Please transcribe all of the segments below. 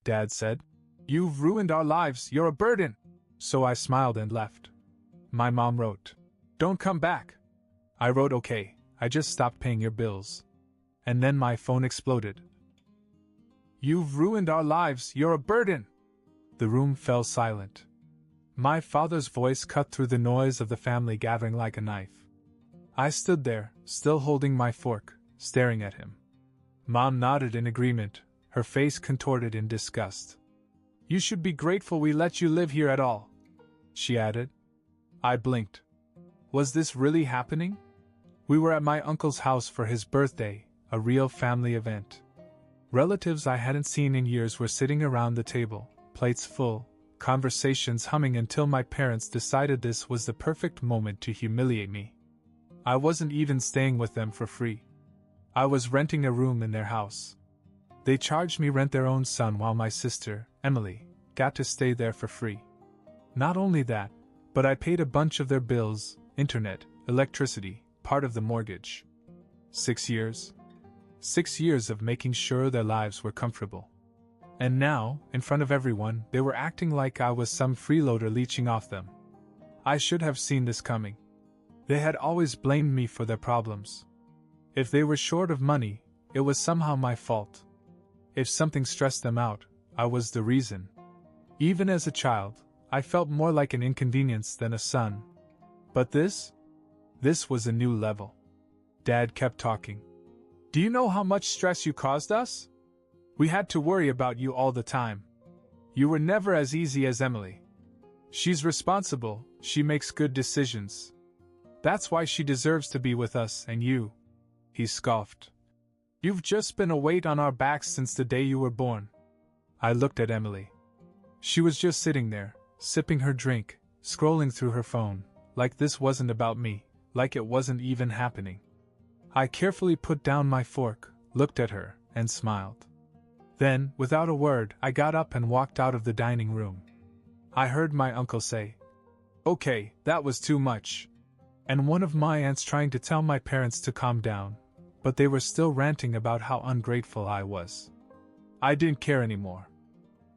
Dad said. "You've ruined our lives, you're a burden." So I smiled and left. My mom wrote, "Don't come back." I wrote, "Okay, I just stopped paying your bills." And then my phone exploded. "You've ruined our lives, you're a burden." The room fell silent. My father's voice cut through the noise of the family gathering like a knife. I stood there, still holding my fork, staring at him. Mom nodded in agreement, her face contorted in disgust. "You should be grateful we let you live here at all," she added. I blinked. Was this really happening? We were at my uncle's house for his birthday, a real family event. Relatives I hadn't seen in years were sitting around the table, plates full, conversations humming until my parents decided this was the perfect moment to humiliate me. I wasn't even staying with them for free. I was renting a room in their house. They charged me rent their own son while my sister, Emily, got to stay there for free. Not only that, but I paid a bunch of their bills, internet, electricity, part of the mortgage. 6 years? 6 years of making sure their lives were comfortable. And now, in front of everyone, they were acting like I was some freeloader leeching off them. I should have seen this coming. They had always blamed me for their problems. If they were short of money, it was somehow my fault. If something stressed them out, I was the reason. Even as a child, I felt more like an inconvenience than a son. But this was a new level. Dad kept talking. "Do you know how much stress you caused us? We had to worry about you all the time. You were never as easy as Emily. She's responsible, she makes good decisions. That's why she deserves to be with us and you." He scoffed. "You've just been a weight on our backs since the day you were born." I looked at Emily. She was just sitting there, sipping her drink, scrolling through her phone, like this wasn't about me, like it wasn't even happening. I carefully put down my fork, looked at her, and smiled. Then, without a word, I got up and walked out of the dining room. I heard my uncle say, "Okay, that was too much," and one of my aunts trying to tell my parents to calm down, but they were still ranting about how ungrateful I was. I didn't care anymore.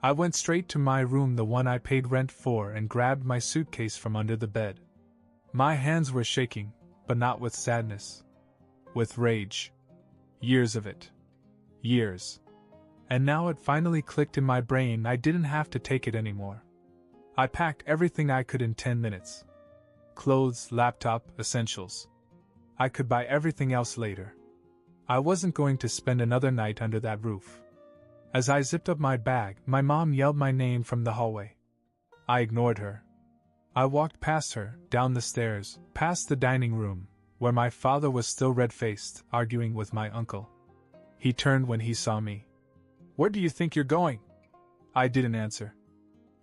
I went straight to my room, the one I paid rent for, and grabbed my suitcase from under the bed. My hands were shaking, but not with sadness. With rage. Years of it. Years. And now it finally clicked in my brain, I didn't have to take it anymore. I packed everything I could in 10 minutes. Clothes, laptop, essentials. I could buy everything else later. I wasn't going to spend another night under that roof. As I zipped up my bag, my mom yelled my name from the hallway. I ignored her. I walked past her, down the stairs, past the dining room, where my father was still red-faced, arguing with my uncle. He turned when he saw me. "Where do you think you're going?" I didn't answer.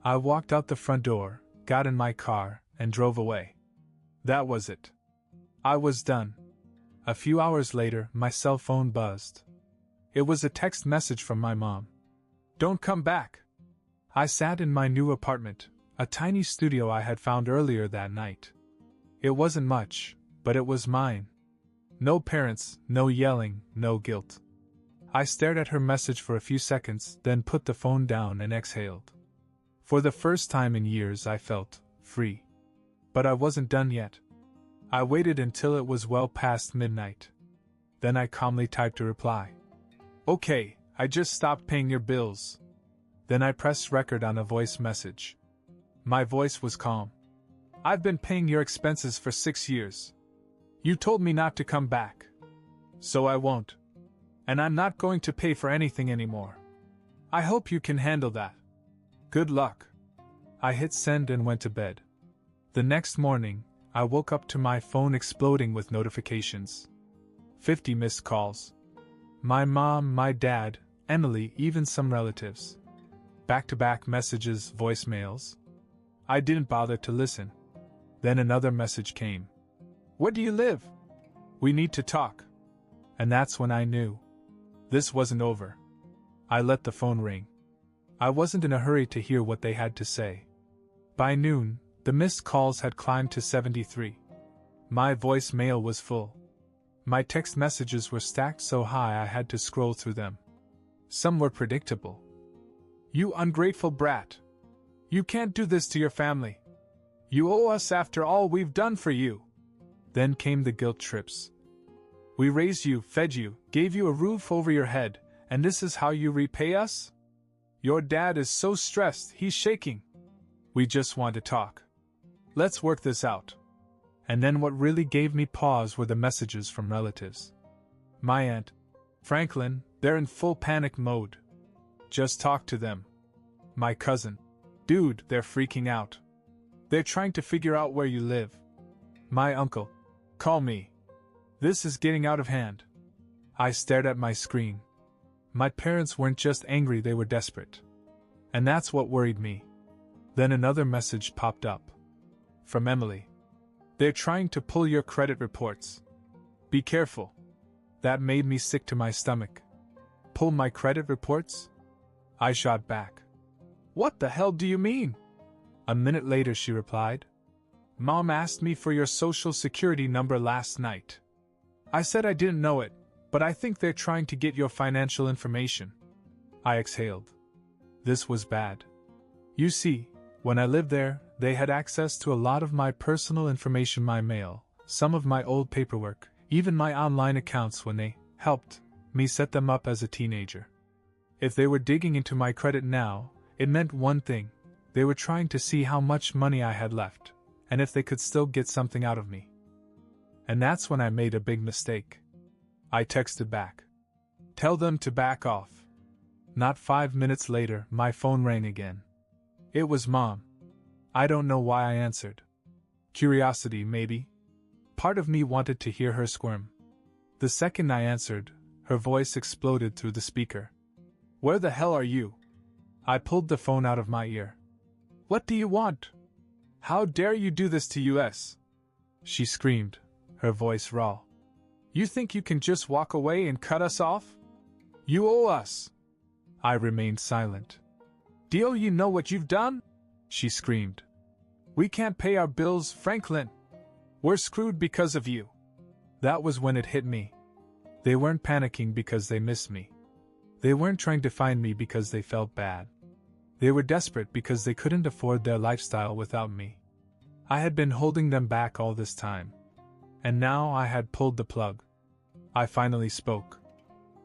I walked out the front door, got in my car, and drove away. That was it. I was done. A few hours later, my cell phone buzzed. It was a text message from my mom. "Don't come back." I sat in my new apartment, a tiny studio I had found earlier that night. It wasn't much, but it was mine. No parents, no yelling, no guilt. I stared at her message for a few seconds, then put the phone down and exhaled. For the first time in years, I felt free. But I wasn't done yet. I waited until it was well past midnight. Then I calmly typed a reply. "Okay, I just stopped paying your bills." Then I pressed record on a voice message. My voice was calm. "I've been paying your expenses for 6 years. You told me not to come back. So I won't. And I'm not going to pay for anything anymore. I hope you can handle that. Good luck." I hit send and went to bed. The next morning, I woke up to my phone exploding with notifications. 50 missed calls. My mom, my dad, Emily, even some relatives. Back-to-back messages, voicemails. I didn't bother to listen. Then another message came. "Where do you live? We need to talk." And that's when I knew. This wasn't over. I let the phone ring. I wasn't in a hurry to hear what they had to say. By noon, the missed calls had climbed to 73. My voicemail was full. My text messages were stacked so high I had to scroll through them. Some were predictable. You ungrateful brat. You can't do this to your family. You owe us after all we've done for you. Then came the guilt trips. We raised you, fed you, gave you a roof over your head, and this is how you repay us? Your dad is so stressed, he's shaking. We just want to talk. Let's work this out. And then what really gave me pause were the messages from relatives. My aunt, Franklin, they're in full panic mode. Just talk to them. My cousin, dude, they're freaking out. They're trying to figure out where you live. My uncle, call me. This is getting out of hand. I stared at my screen. My parents weren't just angry, they were desperate. And that's what worried me. Then another message popped up. From Emily. They're trying to pull your credit reports. Be careful. That made me sick to my stomach. Pull my credit reports? I shot back. What the hell do you mean? A minute later she replied. Mom asked me for your social security number last night. I said I didn't know it, but I think they're trying to get your financial information. I exhaled. This was bad. You see, when I lived there, they had access to a lot of my personal information, my mail, some of my old paperwork, even my online accounts when they helped me set them up as a teenager. If they were digging into my credit now, it meant one thing. They were trying to see how much money I had left, and if they could still get something out of me. And that's when I made a big mistake. I texted back. Tell them to back off. Not 5 minutes later, my phone rang again. It was Mom. I don't know why I answered. Curiosity, maybe. Part of me wanted to hear her squirm. The second I answered, her voice exploded through the speaker. Where the hell are you? I pulled the phone out of my ear. What do you want? How dare you do this to us? She screamed, her voice raw. You think you can just walk away and cut us off? You owe us. I remained silent. Do you know what you've done? She screamed. We can't pay our bills, Franklin. We're screwed because of you. That was when it hit me. They weren't panicking because they missed me. They weren't trying to find me because they felt bad. They were desperate because they couldn't afford their lifestyle without me. I had been holding them back all this time. And now I had pulled the plug. I finally spoke.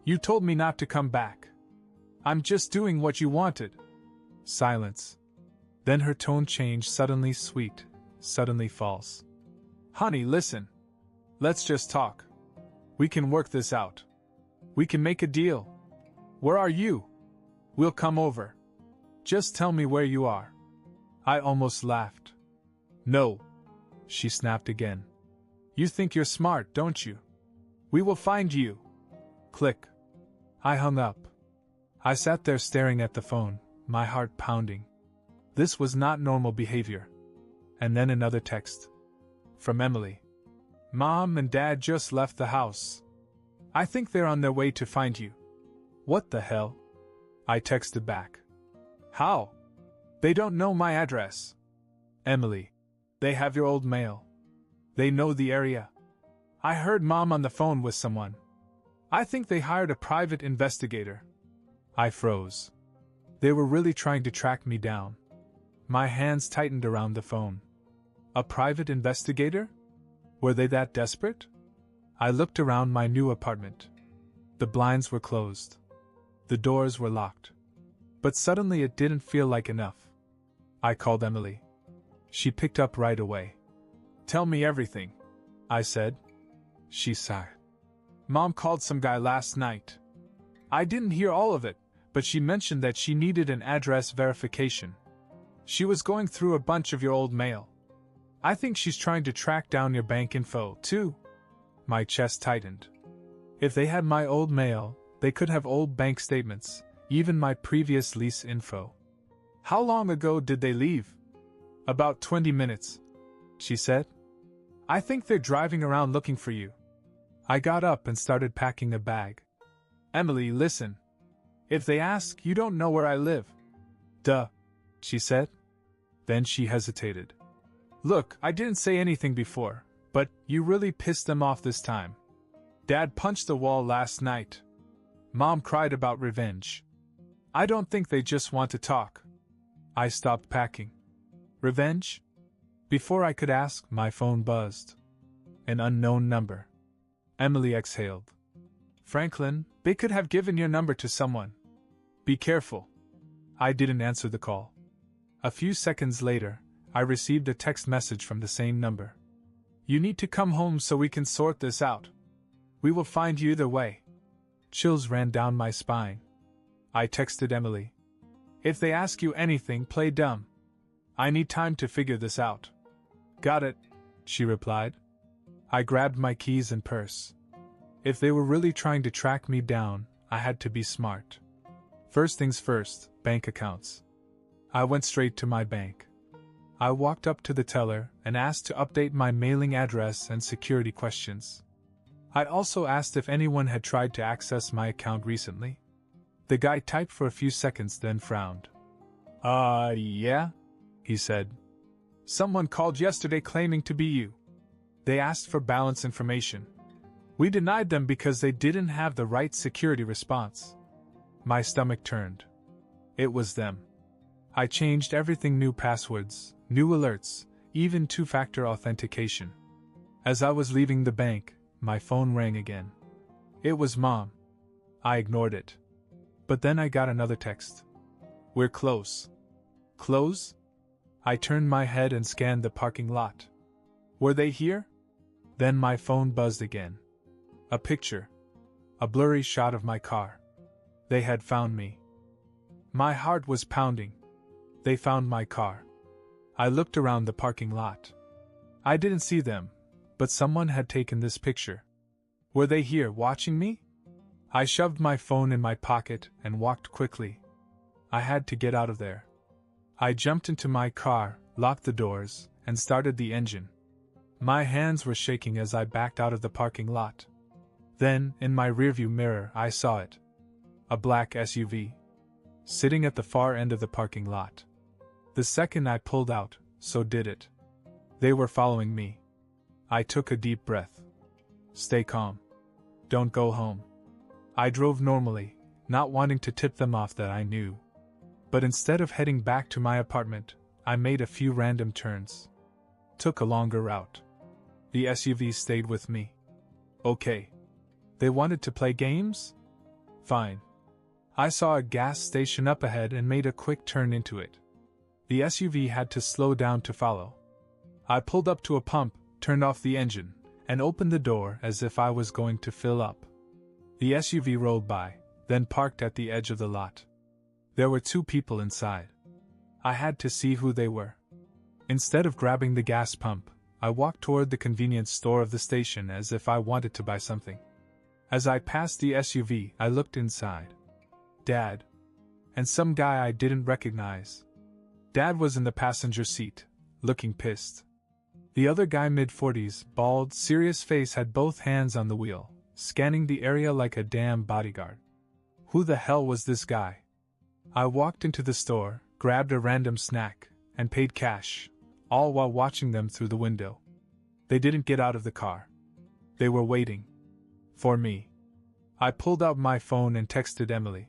You told me not to come back. I'm just doing what you wanted. Silence. Then her tone changed, suddenly sweet, suddenly false. Honey, listen. Let's just talk. We can work this out. We can make a deal. Where are you? We'll come over. Just tell me where you are. I almost laughed. No. She snapped again. You think you're smart, don't you? We will find you. Click. I hung up. I sat there staring at the phone, my heart pounding. This was not normal behavior. And then another text. From Emily. Mom and Dad just left the house. I think they're on their way to find you. What the hell? I texted back. How? They don't know my address. Emily. They have your old mail. They know the area. I heard Mom on the phone with someone. I think they hired a private investigator. I froze. They were really trying to track me down. My hands tightened around the phone. A private investigator? Were they that desperate? I looked around my new apartment. The blinds were closed. The doors were locked. But suddenly it didn't feel like enough. I called Emily. She picked up right away. Tell me everything, I said. She sighed. Mom called some guy last night. I didn't hear all of it, but she mentioned that she needed an address verification. She was going through a bunch of your old mail. I think she's trying to track down your bank info, too. My chest tightened. If they had my old mail, they could have old bank statements, even my previous lease info. How long ago did they leave? About 20 minutes, she said. I think they're driving around looking for you. I got up and started packing a bag. Emily, listen. If they ask, you don't know where I live. Duh, she said. Then she hesitated. Look, I didn't say anything before, but you really pissed them off this time. Dad punched the wall last night. Mom cried about revenge. I don't think they just want to talk. I stopped packing. Revenge? Before I could ask, my phone buzzed. An unknown number. Emily exhaled. Franklin, they could have given your number to someone. Be careful. I didn't answer the call. A few seconds later, I received a text message from the same number. You need to come home so we can sort this out. We will find you either way. Chills ran down my spine. I texted Emily. If they ask you anything, play dumb. I need time to figure this out. Got it, she replied. I grabbed my keys and purse. If they were really trying to track me down, I had to be smart. First things first, bank accounts. I went straight to my bank. I walked up to the teller and asked to update my mailing address and security questions. I also asked if anyone had tried to access my account recently. The guy typed for a few seconds, then frowned. Yeah, he said. Someone called yesterday claiming to be you. They asked for balance information. We denied them because they didn't have the right security response. My stomach turned. It was them. I changed everything: new passwords, new alerts, even two-factor authentication. As I was leaving the bank, my phone rang again. It was Mom. I ignored it. But then I got another text. We're close. Close? I turned my head and scanned the parking lot. Were they here? Then my phone buzzed again. A picture. A blurry shot of my car. They had found me. My heart was pounding. They found my car. I looked around the parking lot. I didn't see them, but someone had taken this picture. Were they here watching me? I shoved my phone in my pocket and walked quickly. I had to get out of there. I jumped into my car, locked the doors, and started the engine. My hands were shaking as I backed out of the parking lot. Then, in my rearview mirror, I saw it. A black SUV. Sitting at the far end of the parking lot. The second I pulled out, so did it. They were following me. I took a deep breath. Stay calm. Don't go home. I drove normally, not wanting to tip them off that I knew. But instead of heading back to my apartment, I made a few random turns. Took a longer route. The SUV stayed with me. Okay. They wanted to play games? Fine. I saw a gas station up ahead and made a quick turn into it. The SUV had to slow down to follow. I pulled up to a pump, turned off the engine, and opened the door as if I was going to fill up. The SUV rolled by, then parked at the edge of the lot. There were two people inside. I had to see who they were. Instead of grabbing the gas pump, I walked toward the convenience store of the station as if I wanted to buy something. As I passed the SUV, I looked inside. Dad. And some guy I didn't recognize. Dad was in the passenger seat, looking pissed. The other guy, mid-40s, bald, serious face, had both hands on the wheel, scanning the area like a damn bodyguard. Who the hell was this guy? I walked into the store, grabbed a random snack, and paid cash, all while watching them through the window. They didn't get out of the car. They were waiting. For me. I pulled out my phone and texted Emily.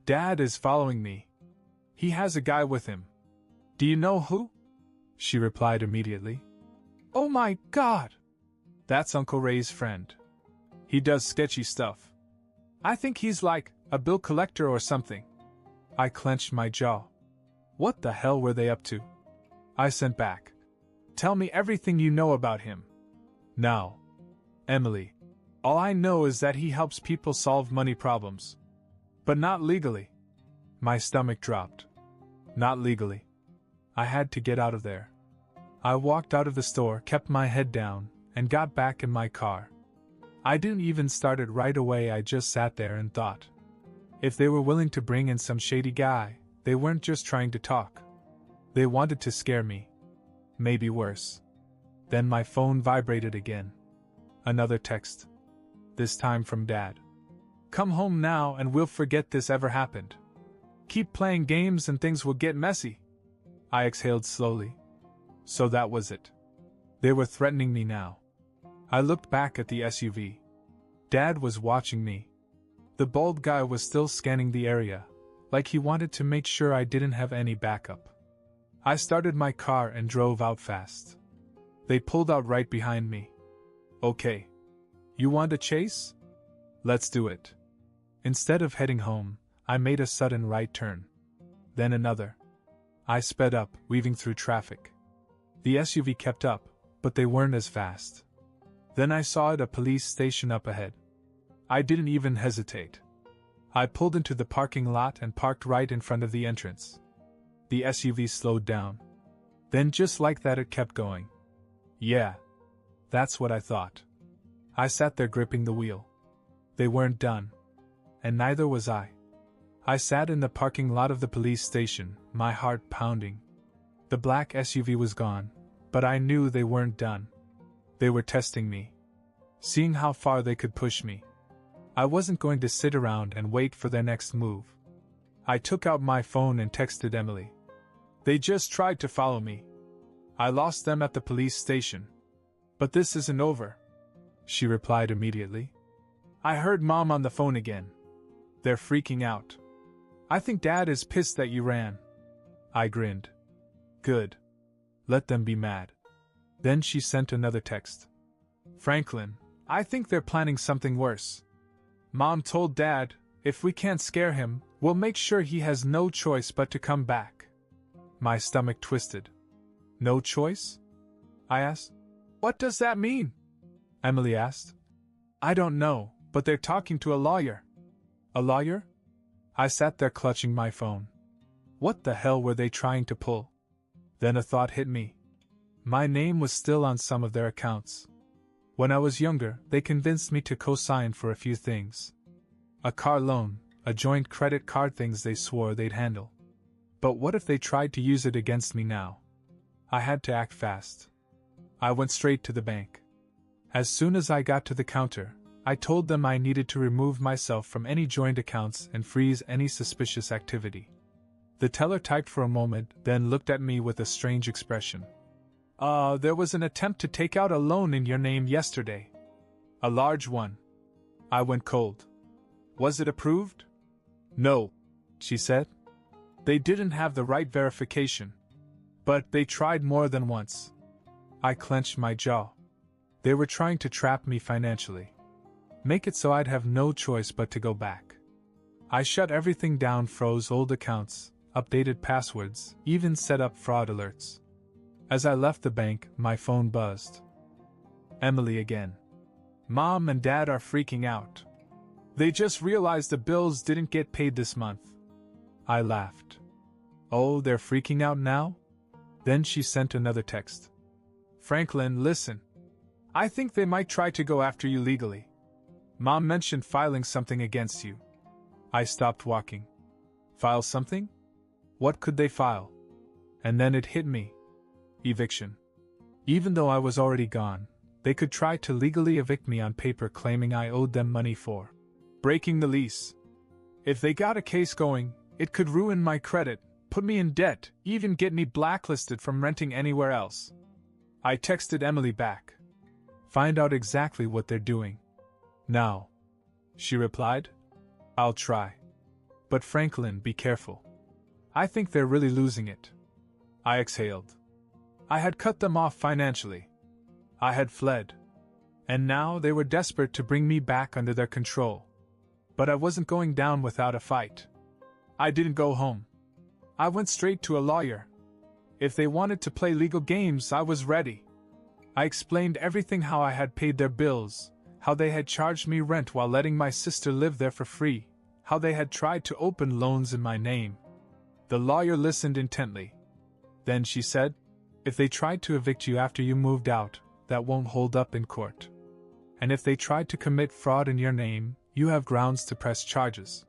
Dad is following me. He has a guy with him. Do you know who? She replied immediately. Oh my God! That's Uncle Ray's friend. He does sketchy stuff. I think he's like a bill collector or something. I clenched my jaw. What the hell were they up to? I sent back. Tell me everything you know about him. Now. Emily. All I know is that he helps people solve money problems. But not legally. My stomach dropped. Not legally. I had to get out of there. I walked out of the store, kept my head down, and got back in my car. I didn't even start it right away. I just sat there and thought. If they were willing to bring in some shady guy, they weren't just trying to talk. They wanted to scare me. Maybe worse. Then my phone vibrated again. Another text. This time from Dad. Come home now and we'll forget this ever happened. Keep playing games and things will get messy. I exhaled slowly. So that was it. They were threatening me now. I looked back at the SUV. Dad was watching me. The bald guy was still scanning the area, like he wanted to make sure I didn't have any backup. I started my car and drove out fast. They pulled out right behind me. Okay. You want a chase? Let's do it. Instead of heading home, I made a sudden right turn. Then another. I sped up, weaving through traffic. The SUV kept up, but they weren't as fast. Then I saw a police station up ahead. I didn't even hesitate. I pulled into the parking lot and parked right in front of the entrance. The SUV slowed down. Then just like that it kept going. Yeah. That's what I thought. I sat there gripping the wheel. They weren't done. And neither was I. I sat in the parking lot of the police station, my heart pounding. The black SUV was gone, but I knew they weren't done. They were testing me. Seeing how far they could push me. I wasn't going to sit around and wait for their next move. I took out my phone and texted Emily. They just tried to follow me. I lost them at the police station. But this isn't over. She replied immediately. I heard Mom on the phone again. They're freaking out. I think Dad is pissed that you ran. I grinned. Good. Let them be mad. Then she sent another text. Franklin, I think they're planning something worse. Mom told Dad, if we can't scare him, we'll make sure he has no choice but to come back. My stomach twisted. No choice? I asked. What does that mean? Emily asked. I don't know, but they're talking to a lawyer. A lawyer? I sat there clutching my phone. What the hell were they trying to pull? Then a thought hit me. My name was still on some of their accounts. When I was younger, they convinced me to co-sign for a few things. A car loan, a joint credit card, things they swore they'd handle. But what if they tried to use it against me now? I had to act fast. I went straight to the bank. As soon as I got to the counter, I told them I needed to remove myself from any joint accounts and freeze any suspicious activity. The teller typed for a moment, then looked at me with a strange expression. There was an attempt to take out a loan in your name yesterday. A large one. I went cold. Was it approved? No, she said. They didn't have the right verification. But they tried more than once. I clenched my jaw. They were trying to trap me financially. Make it so I'd have no choice but to go back. I shut everything down, froze old accounts, updated passwords, even set up fraud alerts. As I left the bank, my phone buzzed. Emily again. Mom and Dad are freaking out. They just realized the bills didn't get paid this month. I laughed. Oh, they're freaking out now? Then she sent another text. Franklin, listen. I think they might try to go after you legally. Mom mentioned filing something against you. I stopped walking. File something? What could they file? And then it hit me. Eviction. Even though I was already gone, they could try to legally evict me on paper, claiming I owed them money for breaking the lease. If they got a case going, it could ruin my credit, put me in debt, even get me blacklisted from renting anywhere else. I texted Emily back. Find out exactly what they're doing. Now. She replied. I'll try. But Franklin, be careful. I think they're really losing it. I exhaled. I had cut them off financially. I had fled. And now they were desperate to bring me back under their control. But I wasn't going down without a fight. I didn't go home. I went straight to a lawyer. If they wanted to play legal games, I was ready. I explained everything, how I had paid their bills, how they had charged me rent while letting my sister live there for free, how they had tried to open loans in my name. The lawyer listened intently. Then she said, if they tried to evict you after you moved out, that won't hold up in court. And if they tried to commit fraud in your name, you have grounds to press charges.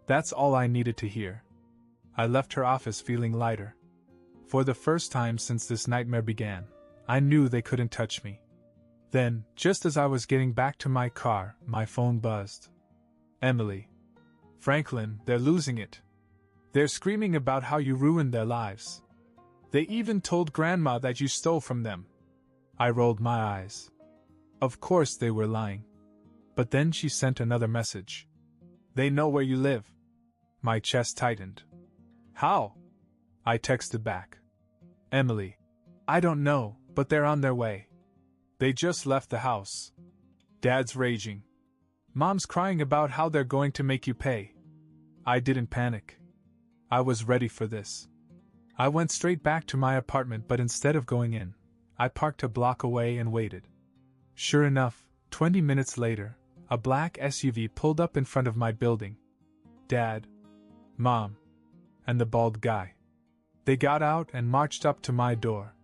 That's all I needed to hear. I left her office feeling lighter. For the first time since this nightmare began, I knew they couldn't touch me. Then, just as I was getting back to my car, my phone buzzed. Emily. Franklin, they're losing it. They're screaming about how you ruined their lives. They even told Grandma that you stole from them. I rolled my eyes. Of course they were lying. But then she sent another message. They know where you live. My chest tightened. How? I texted back. Emily. I don't know, but they're on their way. They just left the house. Dad's raging. Mom's crying about how they're going to make you pay. I didn't panic. I was ready for this. I went straight back to my apartment, but instead of going in, I parked a block away and waited. Sure enough, 20 minutes later, a black SUV pulled up in front of my building. Dad, Mom, and the bald guy. They got out and marched up to my door.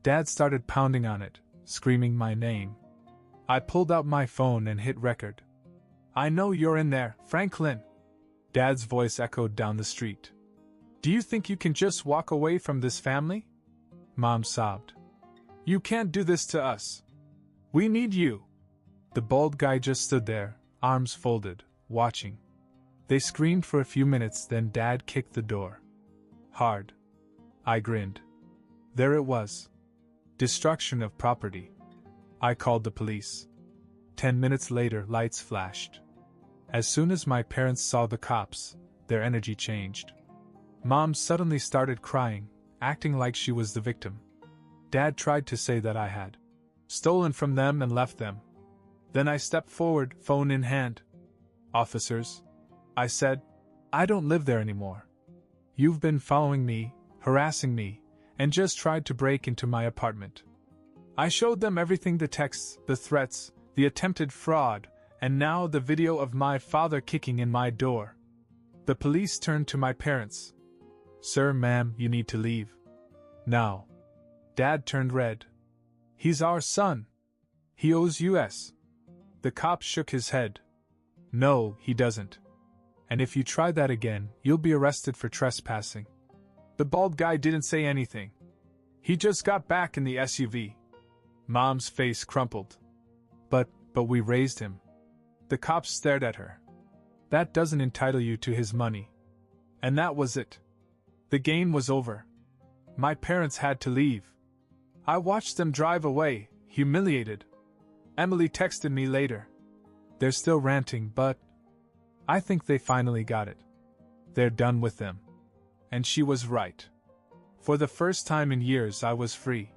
Dad started pounding on it, screaming my name. I pulled out my phone and hit record. I know you're in there, Franklin. Dad's voice echoed down the street. Do you think you can just walk away from this family? Mom sobbed. You can't do this to us. We need you. The bald guy just stood there, arms folded, watching. They screamed for a few minutes, then Dad kicked the door. Hard. I grinned. There it was. Destruction of property. I called the police. 10 minutes later, lights flashed. As soon as my parents saw the cops, their energy changed. Mom suddenly started crying, acting like she was the victim. Dad tried to say that I had stolen from them and left them. Then I stepped forward, phone in hand. Officers, I said, I don't live there anymore. You've been following me, harassing me, and just tried to break into my apartment. I showed them everything, the texts, the threats, the attempted fraud, and now the video of my father kicking in my door. The police turned to my parents. Sir, ma'am, you need to leave. Now. Dad turned red. He's our son. He owes US. The cop shook his head. No, he doesn't. And if you try that again, you'll be arrested for trespassing. The bald guy didn't say anything. He just got back in the SUV. Mom's face crumpled. But we raised him. The cops stared at her. That doesn't entitle you to his money. And that was it. The game was over. My parents had to leave. I watched them drive away, humiliated. Emily texted me later. They're still ranting, but I think they finally got it. They're done with them. And she was right. For the first time in years, I was free.